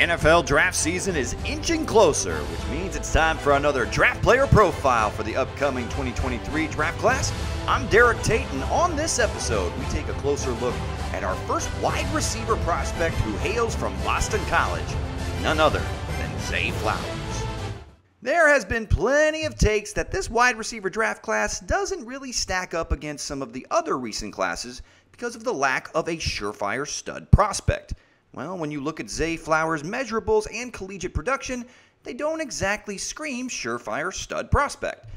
NFL draft season is inching closer, which means it's time for another draft player profile for the upcoming 2023 draft class. I'm Derek Tate, and on this episode, we take a closer look at our first wide receiver prospect who hails from Boston College, none other than Zay Flowers. There has been plenty of takes that this wide receiver draft class doesn't really stack up against some of the other recent classes because of the lack of a surefire stud prospect. Well, when you look at Zay Flowers' measurables and collegiate production, they don't exactly scream surefire stud prospect.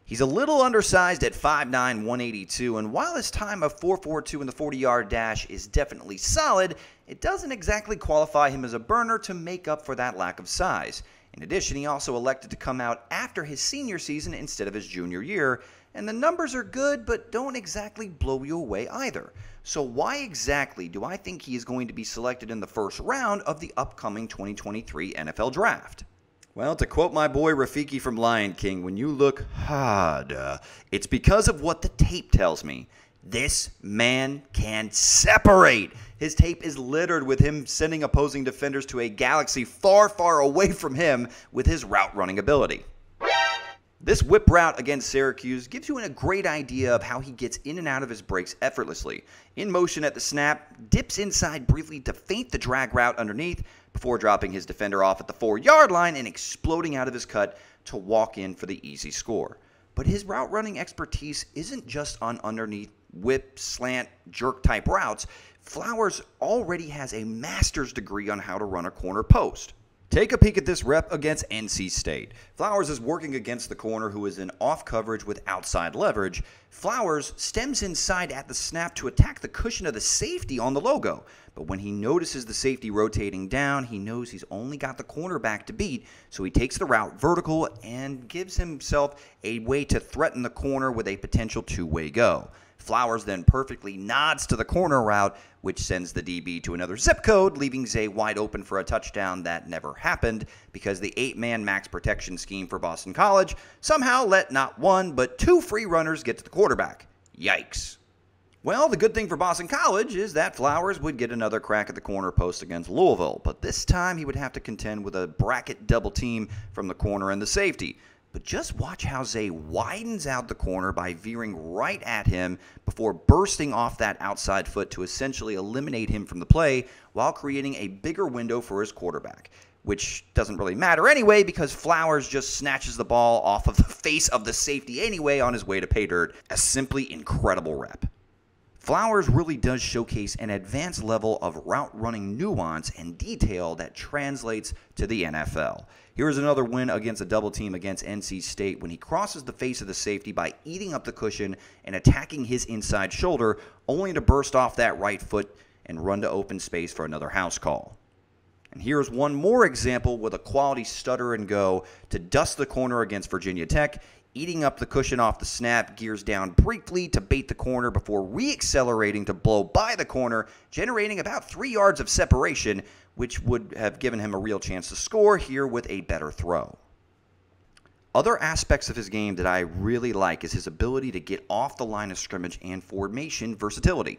He's a little undersized at 5'9", 182, and while his time of 4.42 in the 40-yard dash is definitely solid, it doesn't exactly qualify him as a burner to make up for that lack of size. In addition, he also elected to come out after his senior season instead of his junior year, and the numbers are good but don't exactly blow you away either. So why exactly do I think he is going to be selected in the first round of the upcoming 2023 NFL Draft? Well, to quote my boy Rafiki from Lion King, when you look hard, it's because of what the tape tells me. This man can separate. His tape is littered with him sending opposing defenders to a galaxy far, far away from him with his route running ability. This whip route against Syracuse gives you a great idea of how he gets in and out of his breaks effortlessly. In motion at the snap, dips inside briefly to feint the drag route underneath before dropping his defender off at the 4-yard line and exploding out of his cut to walk in for the easy score. But his route running expertise isn't just on underneath whip, slant, jerk type routes. Flowers already has a master's degree on how to run a corner post. Take a peek at this rep against NC State. Flowers is working against the corner who is in off coverage with outside leverage. Flowers stems inside at the snap to attack the cushion of the safety on the logo. But when he notices the safety rotating down, he knows he's only got the cornerback to beat, so he takes the route vertical and gives himself a way to threaten the corner with a potential two-way go. Flowers then perfectly nods to the corner route, which sends the DB to another zip code, leaving Zay wide open for a touchdown that never happened because the 8-man max protection scheme for Boston College somehow let not one but two free runners get to the quarterback. Yikes. Well, the good thing for Boston College is that Flowers would get another crack at the corner post against Louisville, but this time he would have to contend with a bracket double team from the corner and the safety. But just watch how Zay widens out the corner by veering right at him before bursting off that outside foot to essentially eliminate him from the play while creating a bigger window for his quarterback, which doesn't really matter anyway because Flowers just snatches the ball off of the face of the safety anyway on his way to pay dirt. A simply incredible rep. Flowers really does showcase an advanced level of route running nuance and detail that translates to the NFL. Here's another win against a double team against NC State when he crosses the face of the safety by eating up the cushion and attacking his inside shoulder, only to burst off that right foot and run to open space for another house call. And here's one more example with a quality stutter and go to dust the corner against Virginia Tech. Eating up the cushion off the snap, gears down briefly to bait the corner before re-accelerating to blow by the corner, generating about 3 yards of separation, which would have given him a real chance to score here with a better throw. Other aspects of his game that I really like is his ability to get off the line of scrimmage and formation versatility.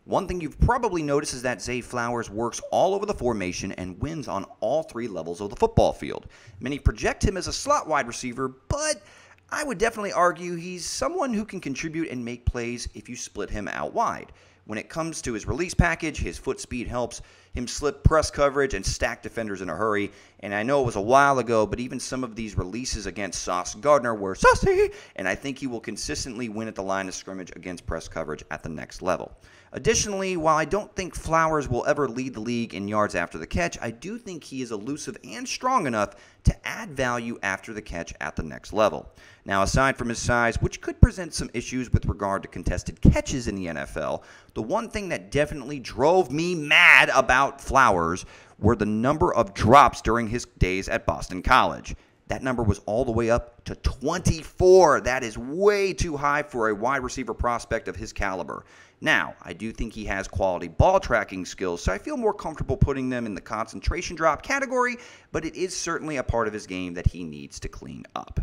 One thing you've probably noticed is that Zay Flowers works all over the formation and wins on all 3 levels of the football field. Many project him as a slot wide receiver, but I would definitely argue he's someone who can contribute and make plays if you split him out wide. When it comes to his release package, his foot speed helps him slip press coverage and stack defenders in a hurry. And I know it was a while ago, but even some of these releases against Sauce Gardner were saucy, and I think he will consistently win at the line of scrimmage against press coverage at the next level. Additionally, while I don't think Flowers will ever lead the league in yards after the catch, I do think he is elusive and strong enough to add value after the catch at the next level. Now, aside from his size, which could present some issues with regard to contested catches in the NFL, the one thing that definitely drove me mad about Flowers were the number of drops during his days at Boston College. That number was all the way up to 24. That is way too high for a wide receiver prospect of his caliber. Now, I do think he has quality ball tracking skills, so I feel more comfortable putting them in the concentration drop category, but it is certainly a part of his game that he needs to clean up.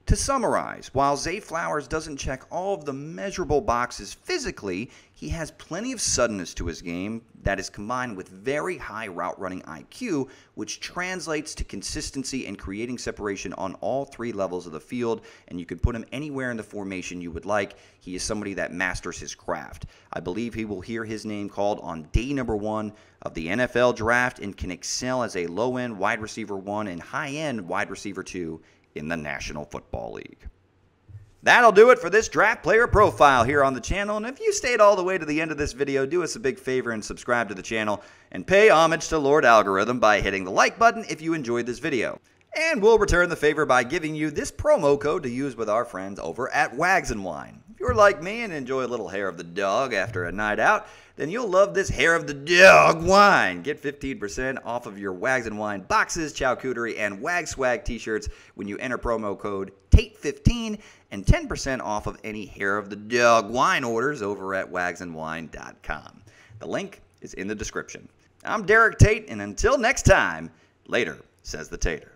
To summarize, while Zay Flowers doesn't check all of the measurable boxes physically, he He has plenty of suddenness to his game that is combined with very high route running IQ, which translates to consistency and creating separation on all 3 levels of the field, and you can put him anywhere in the formation you would like. He is somebody that masters his craft. I believe he will hear his name called on day number 1 of the NFL draft and can excel as a low-end wide receiver 1 and high-end wide receiver 2 in the National Football League. That'll do it for this draft player profile here on the channel, and if you stayed all the way to the end of this video, do us a big favor and subscribe to the channel and pay homage to Lord Algorithm by hitting the like button if you enjoyed this video. And we'll return the favor by giving you this promo code to use with our friends over at Wags & Wine. If you're like me and enjoy a little hair of the dog after a night out, then you'll love this hair of the dog wine. Get 15% off of your Wags & Wine boxes, charcuterie, and Wag Swag t-shirts when you enter promo code TATE15 and 10% off of any hair of the dog wine orders over at wagsandwine.com. The link is in the description. I'm Derek Tate, and until next time, later, says the Tater.